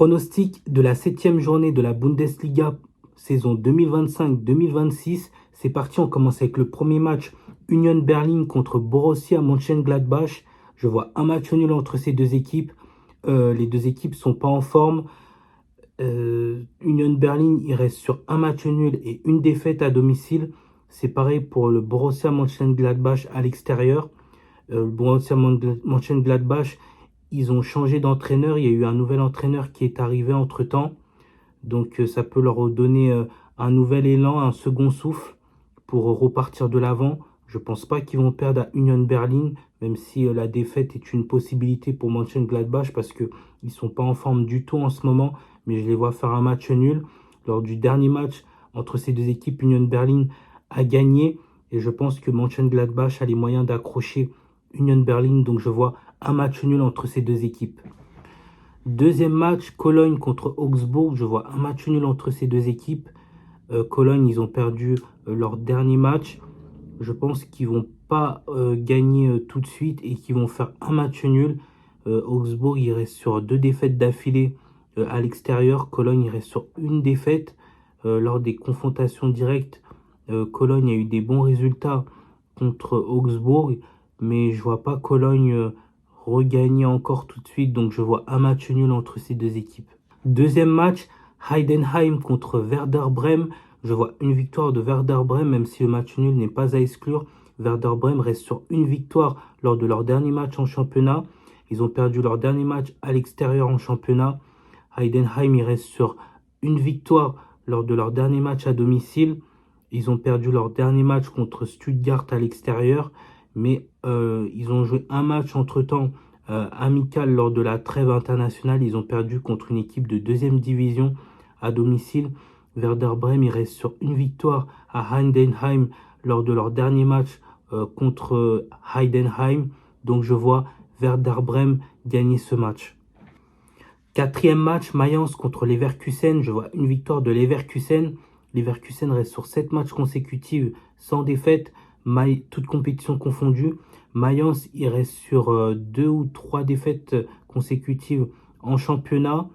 Pronostic de la 7e journée de la Bundesliga saison 2025-2026. C'est parti, on commence avec le premier match. Union Berlin contre Borussia Mönchengladbach. Je vois un match nul entre ces deux équipes. Les deux équipes sont pas en forme. Union Berlin, il reste sur un match nul et une défaite à domicile. C'est pareil pour le Borussia Mönchengladbach à l'extérieur. Le Borussia Mönchengladbach, ils ont changé d'entraîneur. Il y a eu un nouvel entraîneur qui est arrivé entre-temps. Donc ça peut leur donner un nouvel élan, un second souffle pour repartir de l'avant. Je ne pense pas qu'ils vont perdre à Union Berlin, même si la défaite est une possibilité pour Mönchengladbach parce qu'ils ne sont pas en forme du tout en ce moment. Mais je les vois faire un match nul. Lors du dernier match entre ces deux équipes, Union Berlin a gagné. Et je pense que Mönchengladbach a les moyens d'accrocher Union Berlin. Donc je vois un match nul entre ces deux équipes. Deuxième match, Cologne contre Augsbourg. Je vois un match nul entre ces deux équipes. Cologne, ils ont perdu leur dernier match. Je pense qu'ils vont pas gagner tout de suite et qu'ils vont faire un match nul. Augsbourg, il reste sur 2 défaites d'affilée à l'extérieur. Cologne, il reste sur une défaite. Lors des confrontations directes, Cologne a eu des bons résultats contre Augsbourg. Mais je vois pas Cologne regagner encore tout de suite. Donc je vois un match nul entre ces deux équipes. Deuxième match, Heidenheim contre Werder Bremen. Je vois une victoire de Werder Bremen, même si le match nul n'est pas à exclure. Werder Bremen reste sur une victoire lors de leur dernier match en championnat. Ils ont perdu leur dernier match à l'extérieur en championnat. Heidenheim, il reste sur une victoire lors de leur dernier match à domicile. Ils ont perdu leur dernier match contre Stuttgart à l'extérieur. Mais ils ont joué un match entre-temps amical lors de la trêve internationale. Ils ont perdu contre une équipe de 2e division à domicile. Werder Bremen, il reste sur une victoire à Heidenheim lors de leur dernier match contre Heidenheim. Donc je vois Werder Bremen gagner ce match. Quatrième match, Mayence contre Leverkusen. Je vois une victoire de Leverkusen. Leverkusen reste sur 7 matchs consécutifs sans défaite, toutes compétitions confondues. Mayence, il reste sur 2 ou 3 défaites consécutives en championnat.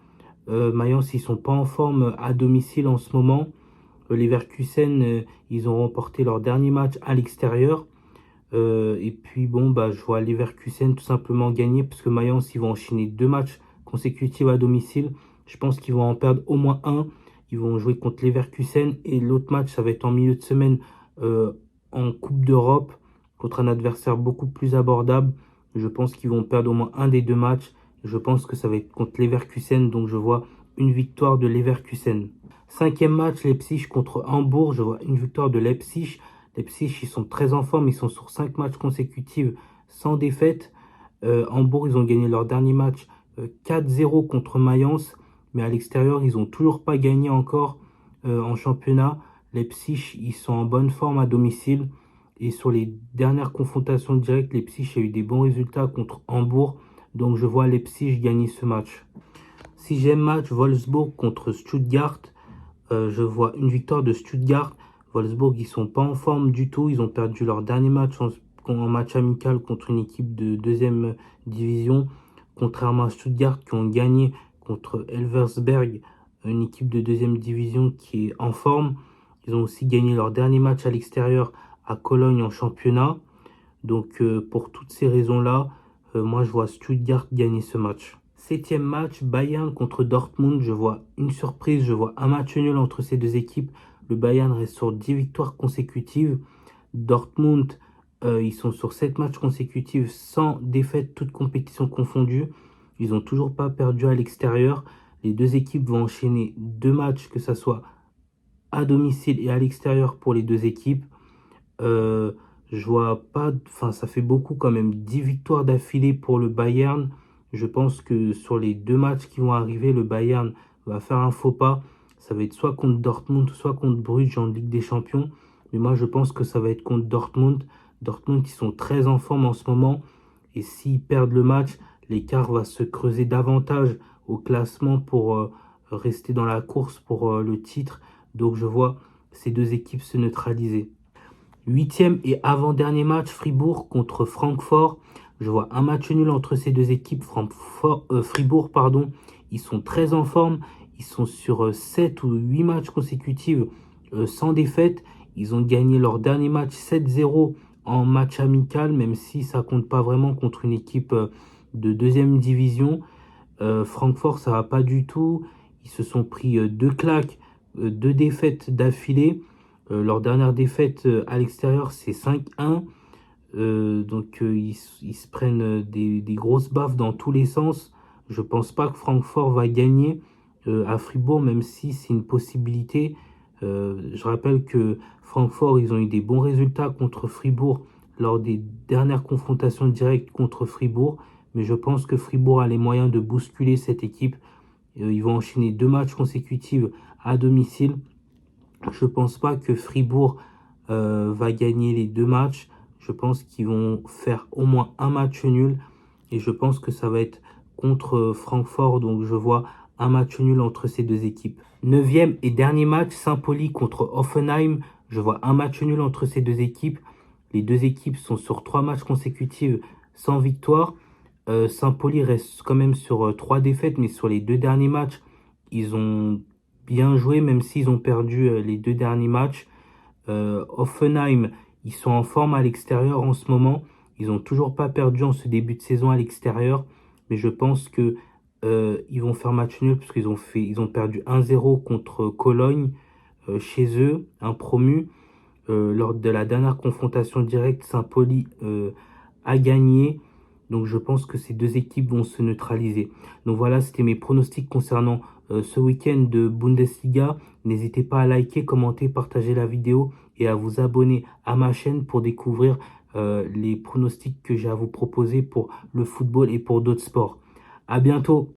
Mayence, ils sont pas en forme à domicile en ce moment. Leverkusen, ils ont remporté leur dernier match à l'extérieur. Et puis bon, je vois Leverkusen tout simplement gagner parce que Mayence, ils vont enchaîner 2 matchs consécutifs à domicile. Je pense qu'ils vont en perdre au moins un. Ils vont jouer contre Leverkusen et l'autre match, ça va être en milieu de semaine en Coupe d'Europe contre un adversaire beaucoup plus abordable. Je pense qu'ils vont perdre au moins un des 2 matchs. Je pense que ça va être contre Leverkusen, donc je vois une victoire de Leverkusen. Cinquième match, Leipzig contre Hambourg. Je vois une victoire de Leipzig. Leipzig, ils sont très en forme. Ils sont sur 5 matchs consécutifs sans défaite. Hambourg, ils ont gagné leur dernier match 4-0 contre Mayence. Mais à l'extérieur, ils n'ont toujours pas gagné encore en championnat. Leipzig, ils sont en bonne forme à domicile. Et sur les dernières confrontations directes, Leipzig a eu des bons résultats contre Hambourg. Donc je vois Leipzig gagner ce match. Sixième match, Wolfsburg contre Stuttgart. Je vois une victoire de Stuttgart. Wolfsburg, ils sont pas en forme du tout. Ils ont perdu leur dernier match en match amical contre une équipe de 2e division. Contrairement à Stuttgart qui ont gagné contre Elversberg, une équipe de 2e division qui est en forme. Ils ont aussi gagné leur dernier match à l'extérieur à Cologne en championnat. Donc pour toutes ces raisons-là, moi je vois Stuttgart gagner ce match. Septième match, Bayern contre Dortmund. Je vois une surprise, je vois un match nul entre ces deux équipes. Le Bayern reste sur 10 victoires consécutives. Dortmund, ils sont sur 7 matchs consécutifs sans défaite, toutes compétitions confondues. Ils n'ont toujours pas perdu à l'extérieur. Les deux équipes vont enchaîner 2 matchs, que ce soit à domicile et à l'extérieur pour les deux équipes. Je vois pas, ça fait beaucoup quand même, 10 victoires d'affilée pour le Bayern. Je pense que sur les 2 matchs qui vont arriver, le Bayern va faire un faux pas. Ça va être soit contre Dortmund, soit contre Bruges en Ligue des Champions. Mais moi, je pense que ça va être contre Dortmund. Dortmund, ils sont très en forme en ce moment. Et s'ils perdent le match, l'écart va se creuser davantage au classement pour rester dans la course pour le titre. Donc je vois ces deux équipes se neutraliser. 8e et avant-dernier match, Fribourg contre Francfort. Je vois un match nul entre ces deux équipes. Fribourg, Ils sont très en forme. Ils sont sur 7 ou 8 matchs consécutifs sans défaite. Ils ont gagné leur dernier match 7-0 en match amical, même si ça compte pas vraiment contre une équipe de deuxième division. Francfort, ça va pas du tout. Ils se sont pris deux claques, deux défaites d'affilée. Leur dernière défaite à l'extérieur, c'est 5-1. Donc ils se prennent des grosses baffes dans tous les sens. Je pense pas que Francfort va gagner à Fribourg, même si c'est une possibilité. Je rappelle que Francfort, ils ont eu des bons résultats contre Fribourg lors des dernières confrontations directes contre Fribourg. Mais je pense que Fribourg a les moyens de bousculer cette équipe. Ils vont enchaîner 2 matchs consécutifs à domicile. Je pense pas que Fribourg va gagner les 2 matchs. Je pense qu'ils vont faire au moins un match nul. Et je pense que ça va être contre Francfort. Donc je vois un match nul entre ces deux équipes. 9e et dernier match, Saint-Pauli contre Hoffenheim. Je vois un match nul entre ces deux équipes. Les deux équipes sont sur 3 matchs consécutifs sans victoire. Saint-Pauli reste quand même sur 3 défaites, mais sur les 2 derniers matchs, ils ont bien joué, même s'ils ont perdu les 2 derniers matchs. Hoffenheim, ils sont en forme à l'extérieur en ce moment. Ils n'ont toujours pas perdu en ce début de saison à l'extérieur, mais je pense que ils vont faire match nul parce ils ont perdu 1-0 contre Cologne chez eux, un promu. Lors de la dernière confrontation directe, Saint-Pauli a gagné. Donc je pense que ces deux équipes vont se neutraliser. Donc voilà, c'était mes pronostics concernant ce week-end de Bundesliga. N'hésitez pas à liker, commenter, partager la vidéo et à vous abonner à ma chaîne pour découvrir les pronostics que j'ai à vous proposer pour le football et pour d'autres sports. À bientôt!